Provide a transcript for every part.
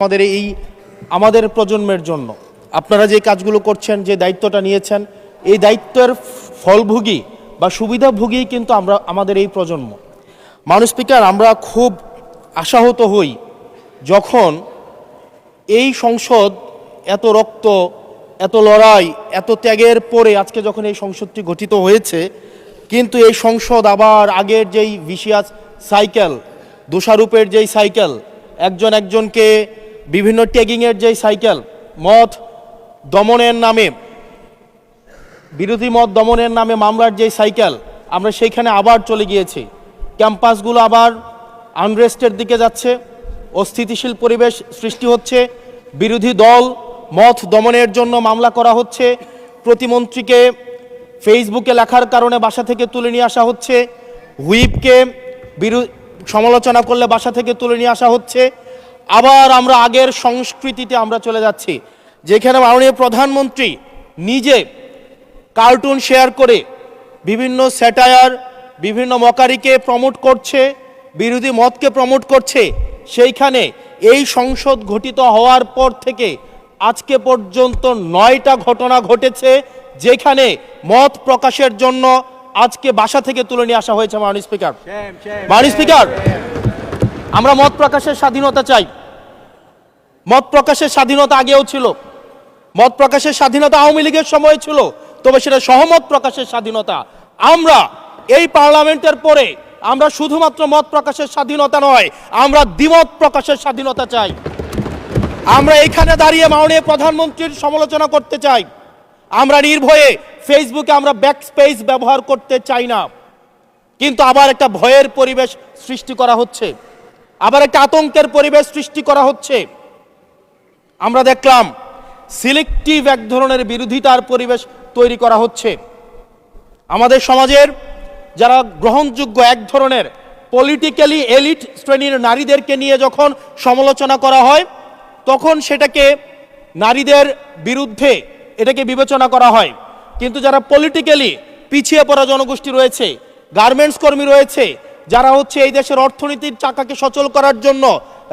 আমাদের প্রজন্মের জন্য আপনারা যে কাজগুলো করছেন, যে দায়িত্বটা নিয়েছেন, এই দায়িত্বের ফলভোগী বা সুবিধাভোগী কিন্তু আমাদের এই প্রজন্ম। মাননীয় স্পিকার, আমরা খুব আশাহত হই যখন এই সংসদ এত রক্ত, এত লড়াই, এত ত্যাগের পরে আজকে যখন এই সংসদটি গঠিত হয়েছে, কিন্তু এই সংসদ আবার আগের যেই ভিশিয়াস সাইকেল, দোষারোপের যেই সাইকেল, একজনকে বিভিন্ন ট্যাগিংয়ের যেই সাইকেল, মত দমনের নামে, বিরোধী মত দমনের নামে মামলার যেই সাইকেল, আমরা সেইখানে আবার চলে গিয়েছি। ক্যাম্পাসগুলো আবার আনরেস্টের দিকে যাচ্ছে, অস্থিতিশীল পরিবেশ সৃষ্টি হচ্ছে, বিরোধী দল মত দমনের জন্য মামলা করা হচ্ছে, প্রতিমন্ত্রীকে ফেসবুকে লেখার কারণে বাসা থেকে তুলে নিয়ে আসা হচ্ছে, হুইপকে সমালোচনা করলে বাসা থেকে তুলে নিয়ে আসা হচ্ছে। আবার আমরা আগের সংস্কৃতিতে আমরা চলে যাচ্ছি, যেখানে মাননীয় প্রধানমন্ত্রী নিজে কার্টুন শেয়ার করে বিভিন্ন স্যাটায়ার, বিভিন্ন মকারিকে প্রমোট করছে, বিরোধী মতকে প্রমোট করছে। সেইখানে এই সংসদ গঠিত হওয়ার পর থেকে আজকে পর্যন্ত 9টা ঘটনা ঘটেছে যেখানে মত প্রকাশের জন্য আজকে বাসা থেকে তুলে নিয়ে আসা হয়েছে। মাননীয় স্পিকার, আমরা মত প্রকাশের স্বাধীনতা চাই। মত প্রকাশের স্বাধীনতা আগেও ছিল, মত প্রকাশের স্বাধীনতা আওয়ামী লীগের সময় ছিল, তবে সেটা সহমত প্রকাশের স্বাধীনতা। আমরা এই পার্লামেন্টের পরে আমরা শুধুমাত্র মত প্রকাশের স্বাধীনতা নয়, আমরা দ্বিমত প্রকাশের স্বাধীনতা চাই। আমরা এখানে দাঁড়িয়ে মাননীয় প্রধানমন্ত্রীর সমালোচনা করতে চাই। আমরা নির্ভয়ে ফেসবুকে আমরা ব্যাকস্পেস ব্যবহার করতে চাই না। কিন্তু আবার একটা ভয়ের পরিবেশ সৃষ্টি করা হচ্ছে, আবার একটা আতঙ্কের পরিবেশ সৃষ্টি করা হচ্ছে। আমরা দেখলাম সিলেক্টিভ এক ধরনের বিরোধিতার পরিবেশ তৈরি করা হচ্ছে। আমাদের সমাজের যারা গ্রহণযোগ্য এক ধরনের পলিটিক্যালি এলিট শ্রেণীর নারীদেরকে নিয়ে যখন সমালোচনা করা হয়, তখন সেটাকে নারীদের বিরুদ্ধে এটাকে বিবেচনা করা হয়। কিন্তু যারা পলিটিক্যালি পিছিয়ে পড়া জনগোষ্ঠী রয়েছে, গার্মেন্টস কর্মী রয়েছে, যারা হচ্ছে এই দেশের অর্থনীতির চাকাকে সচল করার জন্য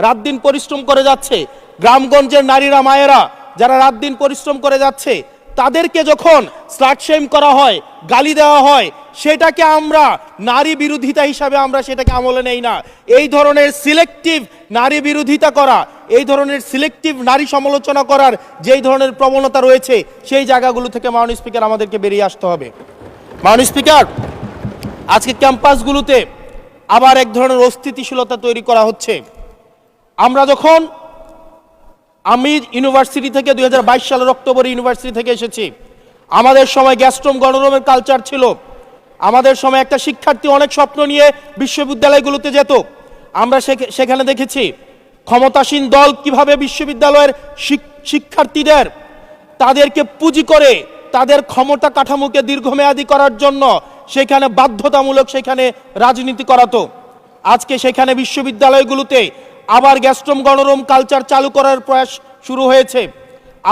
রাত দিন পরিশ্রম করে যাচ্ছে, গ্রামগঞ্জের নারীরা, মায়েরা যারা রাত দিন পরিশ্রম করে যাচ্ছে, তাদেরকে যখন স্লাট শেম করা হয়, গালি দেওয়া হয়, সেটাকে আমরা নারী বিরোধিতা হিসাবে আমরা সেটাকে আমলে নেই না। এই ধরনের সিলেক্টিভ নারী বিরোধিতা করা, এই ধরনের সিলেক্টিভ নারী সমালোচনা করার যেই ধরনের প্রবণতা রয়েছে, সেই জায়গাগুলো থেকে মাননীয় স্পিকার আমাদেরকে বেরিয়ে আসতে হবে। মাননীয় স্পিকার, আজকে ক্যাম্পাসগুলোতে আবার এক ধরনের অস্থিতিশীলতা তৈরি করা হচ্ছে। আমরা যখন আমি ইউনিভার্সিটি থেকে 2022 সালের অক্টোবরে ইউনিভার্সিটি থেকে এসেছি, আমাদের সময় গ্যাস্ট্রোম গণরুমের কালচার ছিল। আমাদের সময় একটা শিক্ষার্থী অনেক স্বপ্ন নিয়ে বিশ্ববিদ্যালয়গুলোতে যেত। আমরা সেখানে দেখেছি ক্ষমতাসীন দল কিভাবে বিশ্ববিদ্যালয়ের শিক্ষার্থীদের তাদেরকে পুঁজি করে তাদের ক্ষমতা কাঠামোকে দীর্ঘমেয়াদী করার জন্য সেখানে বাধ্যতামূলক সেখানে রাজনীতি করাতো। আজকে সেখানে বিশ্ববিদ্যালয়গুলোতে আবার গ্যাস্ট্রোম গণরুম কালচার চালু করার প্রয়াস শুরু হয়েছে,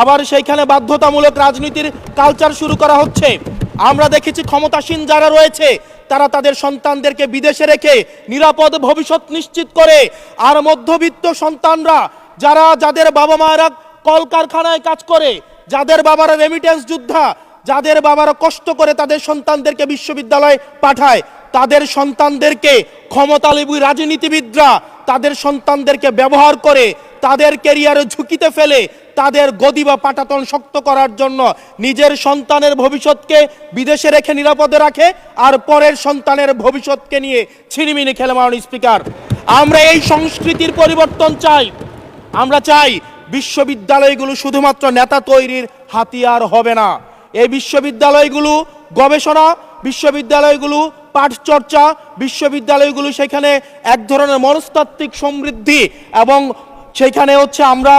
আবার সেইখানে বাধ্যতামূলক রাজনীতির কালচার শুরু করা হচ্ছে। আমরা দেখেছি ক্ষমতাসীন যারা রয়েছে তারা তাদের সন্তানদেরকে বিদেশে রেখে নিরাপদ ভবিষ্যৎ নিশ্চিত করে, আর মধ্যবিত্ত সন্তানরা যাদের বাবা মায়েরা কলকারখানায় কাজ করে, যাদের বাবারা রেমিটেন্স যোদ্ধা, যাদের বাবারা কষ্ট করে তাদের সন্তানদেরকে বিশ্ববিদ্যালয়ে পাঠায়, তাদের সন্তানদেরকে ক্ষমতালোভী রাজনীতিবিদরা তাদের সন্তানদেরকে ব্যবহার করে তাদের ক্যারিয়ারে ঝুঁকিতে ফেলে তাদের গদি বা পাটাতন শক্ত করার জন্য নিজের সন্তানের ভবিষ্যৎকে বিদেশে রেখে নিরাপদে রাখে, আর পরের সন্তানের ভবিষ্যৎকে নিয়ে ছিনিমিনি খেলে। মাননীয় স্পিকার, আমরা এই সংস্কৃতির পরিবর্তন চাই। আমরা চাই বিশ্ববিদ্যালয়গুলো শুধুমাত্র নেতা তৈরির হাতিয়ার হবে না। এই বিশ্ববিদ্যালয়গুলো গবেষণা, বিশ্ববিদ্যালয়গুলো পাঠচর্চা, বিশ্ববিদ্যালয়গুলো সেখানে এক ধরনের মনস্তাত্ত্বিক সমৃদ্ধি, এবং সেখানে হচ্ছে আমরা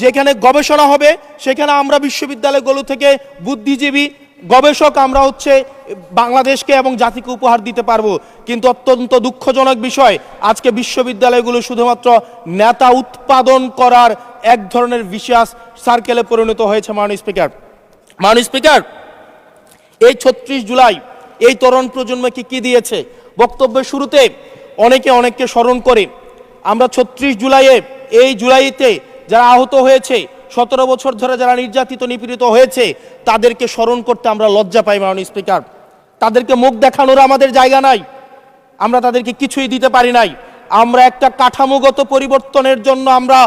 যেখানে গবেষণা হবে সেখানে আমরা বিশ্ববিদ্যালয়গুলো থেকে বুদ্ধিজীবী গবেষক আমরা হচ্ছে বাংলাদেশকে এবং জাতিকে উপহার দিতে পারবো। কিন্তু অত্যন্ত দুঃখজনক বিষয়, আজকে বিশ্ববিদ্যালয়গুলো শুধুমাত্র নেতা উৎপাদন করার এক ধরনের ভিশিয়াস সার্কেলে পরিণত হয়েছে। মাননীয় স্পিকার, এই 36 জুলাই এই তরুণ প্রজন্মকে কি দিয়েছে? বক্তব্যের শুরুতে অনেকে অনেককে স্মরণ করে। আমরা 36 জুলাইয়ে, এই জুলাইতে যারা আহত হয়েছে, 17 বছর ধরে যারা নির্যাতিত নিপীড়িত হয়েছে, তাদেরকে স্মরণ করতে আমরা লজ্জা পাই মাননীয় স্পিকার। তাদেরকে মুখ দেখানোর আমাদের জায়গা নাই, আমরা তাদেরকে কিছুই দিতে পারি নাই। আমরা একটা কাঠামোগত পরিবর্তনের জন্য আমরা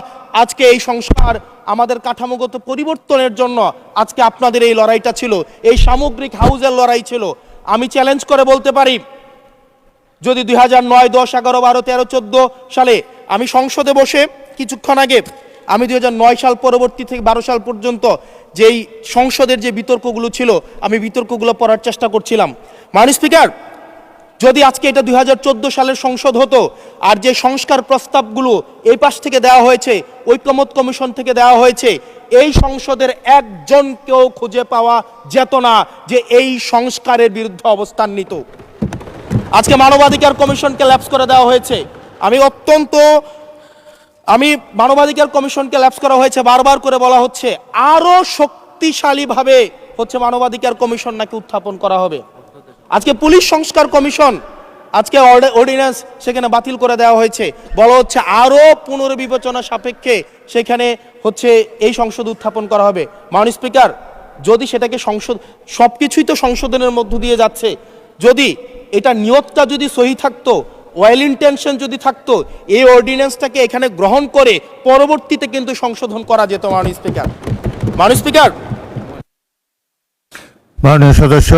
আজকে এই সংস্কার, আমাদের কাঠামোগত পরিবর্তনের জন্য আজকে আপনাদের এই লড়াইটা ছিল, এই সামগ্রিক হাউজের লড়াই ছিল। আমি চ্যালেঞ্জ করে বলতে পারি, যদি 2009, 10, 11, 12, 13, 14 সালে আমি সংসদে বসে কিছুক্ষণ আগে আমি 2009 সাল পরবর্তী থেকে 12 সাল পর্যন্ত যেই সংসদের যে বিতর্কগুলো ছিল, আমি বিতর্কগুলো পড়ার চেষ্টা করছিলাম। মাননীয় স্পিকার, যদি আজকে এটা 2014 সালের সংসদ হতো, আর যে সংস্কার প্রস্তাবগুলো এই পাশ থেকে দেওয়া হয়েছে, ঐকমত্য কমিশন থেকে দেওয়া হয়েছে, এই সংসদের একজনকেও খুঁজে পাওয়া যেত না যে এই সংস্কারের বিরুদ্ধে অবস্থান নিত। আজকে মানবাধিকার কমিশনকে ল্যাপস করে দেওয়া হয়েছে। আমি মানবাধিকার কমিশনকে ল্যাপস করা হয়েছে, বারবার করে বলা হচ্ছে আরো শক্তিশালীভাবে হচ্ছে মানবাধিকার কমিশন নাকি উত্থাপন করা হবে। আজকে পুলিশ সংস্কার কমিশন, আজকে অর্ডিন্যান্স সেখানে বাতিল করে দেওয়া হয়েছে, বলা হচ্ছে আরো পুনর্বিবেচনা সাপেক্ষে সেখানে হচ্ছে এই সংসদ উত্থাপন করা হবে। মাননীয় স্পিকার, যদি সেটাকে সংসদ, সবকিছুই তো সংশোধনের মধ্য দিয়ে যাচ্ছে, যদি এটা নিয়তটা যদি সহি থাকতো, ওয়েল ইন্টেনশন যদি থাকতো, এই অর্ডিন্যান্সটাকে এখানে গ্রহণ করে পরবর্তীতে কিন্তু সংশোধন করা যেত। মাননীয় স্পিকার, মাননীয় স্পিকার, মাননীয় সদস্য,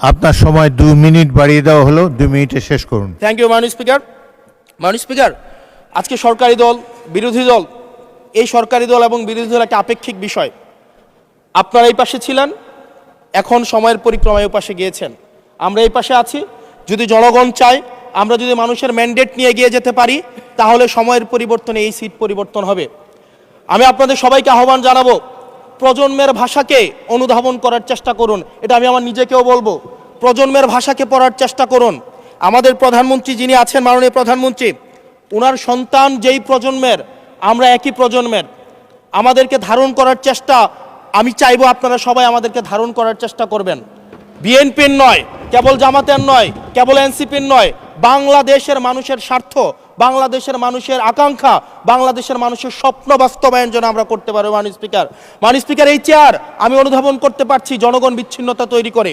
আপনার সময় 2 মিনিট বাড়িয়ে দেওয়া হলো, 2 মিনিটে শেষ করুন। থ্যাংক ইউ মাননীয় স্পিকার। মাননীয় স্পিকার, আজকে সরকারি দল, বিরোধী দল, এই সরকারি দল এবং বিরোধী দল একটা আপেক্ষিক বিষয়। আপনারা এই পাশে ছিলেন, এখন সময়ের পরিক্রমায় এই পাশে গিয়েছেন, আমরা এই পাশে আছি। যদি জনগণ চায়, আমরা যদি মানুষের ম্যান্ডেট নিয়ে এগিয়ে যেতে পারি, তাহলে সময়ের পরিবর্তনে এই সিট পরিবর্তন হবে। আমি আপনাদের সবাইকে আহ্বান জানাবো, প্রজন্মের ভাষাকে অনুধাবন করার চেষ্টা করুন। এটা আমি আমার নিজেকেও বলবো, প্রজন্মের ভাষাকে পড়ার চেষ্টা করুন। আমাদের প্রধানমন্ত্রী যিনি আছেন, মাননীয় প্রধানমন্ত্রী, ওনার সন্তান যেই প্রজন্মের, আমরা একই প্রজন্মের, আমাদেরকে ধারণ করার চেষ্টা, আমি চাইবো আপনারা সবাই আমাদেরকে ধারণ করার চেষ্টা করবেন। বিএনপির নয়, কেবল জামাতের নয়, কেবল এনসিপির নয়, বাংলাদেশের মানুষের স্বার্থ, বাংলাদেশের মানুষের আকাঙ্ক্ষা, বাংলাদেশের মানুষের স্বপ্ন বাস্তবায়ন যেন আমরা করতে পারি। মাননীয় স্পিকার, মাননীয় স্পিকার, এই চেয়ার আমি অনুধাবন করতে পারছি জনগণ বিচ্ছিন্নতা তৈরি করে।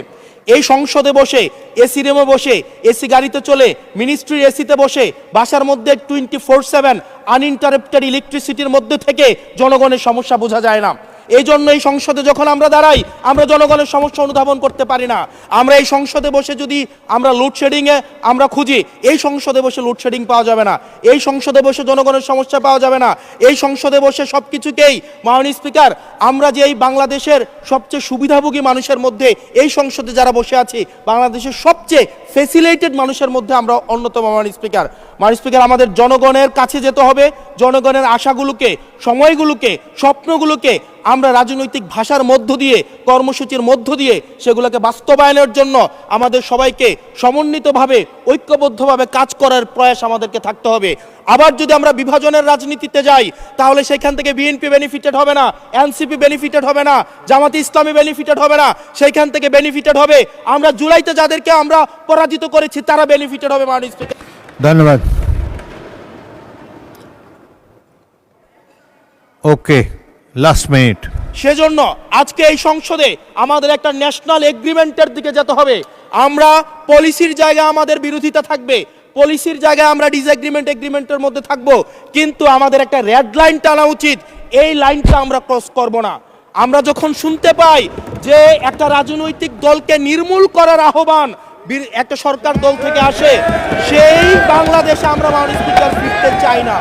এই সংসদে বসে, এসি রুমে বসে, এসি গাড়িতে চলে, মিনিস্ট্রির এসিতে বসে, বাসার মধ্যে 24/7 আনইন্টারাপ্টেড ইলেকট্রিসিটির মধ্যে থেকে জনগণের সমস্যা বোঝা যায় না। এই জন্য এই সংসদে যখন আমরা দাঁড়াই, আমরা জনগণের সমস্যা অনুধাবন করতে পারি না। আমরা এই সংসদে বসে যদি আমরা লোডশেডিংয়ে আমরা খুঁজি, এই সংসদে বসে লোডশেডিং পাওয়া যাবে না, এই সংসদে বসে জনগণের সমস্যা পাওয়া যাবে না, এই সংসদে বসে সব কিছুকেই, মাননীয় স্পিকার, আমরা যে এই বাংলাদেশের সবচেয়ে সুবিধাভোগী মানুষের মধ্যে এই সংসদে যারা বসে আছি, বাংলাদেশের সবচেয়ে ফেসিলিটেড মানুষের মধ্যে আমরা অন্যতম। মাননীয় স্পিকার, মাননীয় স্পিকার, আমাদের জনগণের কাছে যেতে হবে, জনগণের আশাগুলোকে, সময়গুলোকে, স্বপ্নগুলোকে আমরা রাজনৈতিক ভাষার মধ্য দিয়ে, কর্মসূচির মধ্য দিয়ে সেগুলোকে বাস্তবায়নের জন্য আমাদের সবাইকে সমন্বিতভাবে, ঐক্যবদ্ধভাবে কাজ করার প্রয়াস আমাদেরকে থাকতে হবে। আবার যদি আমরা বিভাজনের রাজনীতিতে যাই, তাহলে সেখান থেকে বিএনপি বেনিফিটেড হবে না, এনসিপি বেনিফিটেড হবে না, জামাতে ইসলামী বেনিফিটেড হবে না, সেইখান থেকে বেনিফিটেড হবে আমরা জুলাইতে যাদেরকে আমরা পরাজিত করেছি, তারা বেনিফিটেড হবে। মাননীয় স্পিকার, ধন্যবাদ। ওকে, লাস্ট মিনিট। সেজন্য আজকে এই সংসদে আমাদের একটা ন্যাশনাল এগ্রিমেন্টের দিকে যেতে হবে। আমরা পলিসির জায়গায় আমাদের বিরোধিতা থাকবে, পলিসির জায়গায় আমরা এগ্রিমেন্টের মধ্যে থাকবো, কিন্তু আমাদের একটা রেড লাইন টানা উচিত। এই লাইনটা আমরা ক্রস করব না। আমরা যখন শুনতে পাই যে একটা রাজনৈতিক দলকে নির্মূল করার আহ্বান একটা সরকার দল থেকে আসে, সেই বাংলাদেশে আমরা মাননীয় স্পিকার ফিরতে চাই না।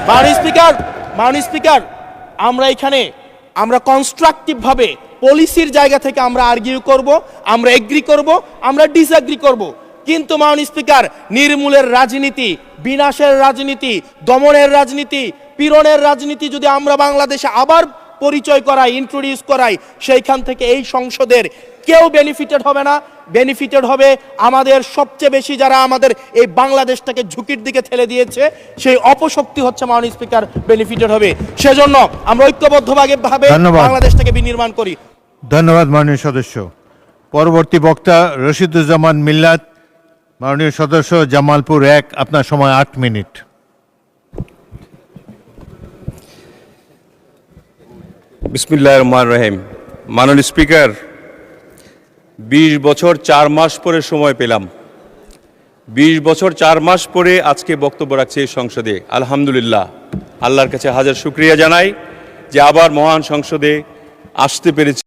মাননীয় স্পিকার, আমরা এখানে আমরা কনস্ট্রাকটিভভাবে পলিসির জায়গা থেকে আমরা আর্গিউ করব, আমরা এগ্রি করব, আমরা ডিসএগ্রি করব, কিন্তু মাননীয় স্পিকার, নির্মূলের রাজনীতি, বিনাশের রাজনীতি, দমনের রাজনীতি, পীড়নের রাজনীতি যদি আমরা বাংলাদেশে আবার পরিচয় করাই, ইন্ট্রোডিউস করাই, সেইখান থেকে এই সংসদের কেউ বেনিফিটেড হবে না। বেনিফিটেড হবে আমাদের সবচেয়ে বেশি যারা আমাদের এই বাংলাদেশটাকে ঝুঁকির দিকে ঠেলে দিয়েছে, সেই অপশক্তি হচ্ছে মাননীয় স্পিকার বেনিফিটেড হবে। সেজন্য আমরা ঐক্যবদ্ধভাবে বাংলাদেশটাকে বিনির্মাণ করি। ধন্যবাদ মাননীয় সদস্য। পরবর্তী বক্তা রশিদুজ্জামান মিল্লাত, মাননীয় সদস্য, জামালপুর 1, আপনার সময় 8 মিনিট। বিসমিল্লাহির রহমানির রহিম। মাননীয় স্পিকার, 20 বছর 4 মাস পরে সময় পেলাম। 20 বছর 4 মাস পরে আজকে বক্তব্য রাখছি এই সংসদে। আলহামদুলিল্লাহ, আল্লাহর কাছে হাজার শুকরিয়া জানাই যে আবার মহান সংসদে আসতে পেরেছি।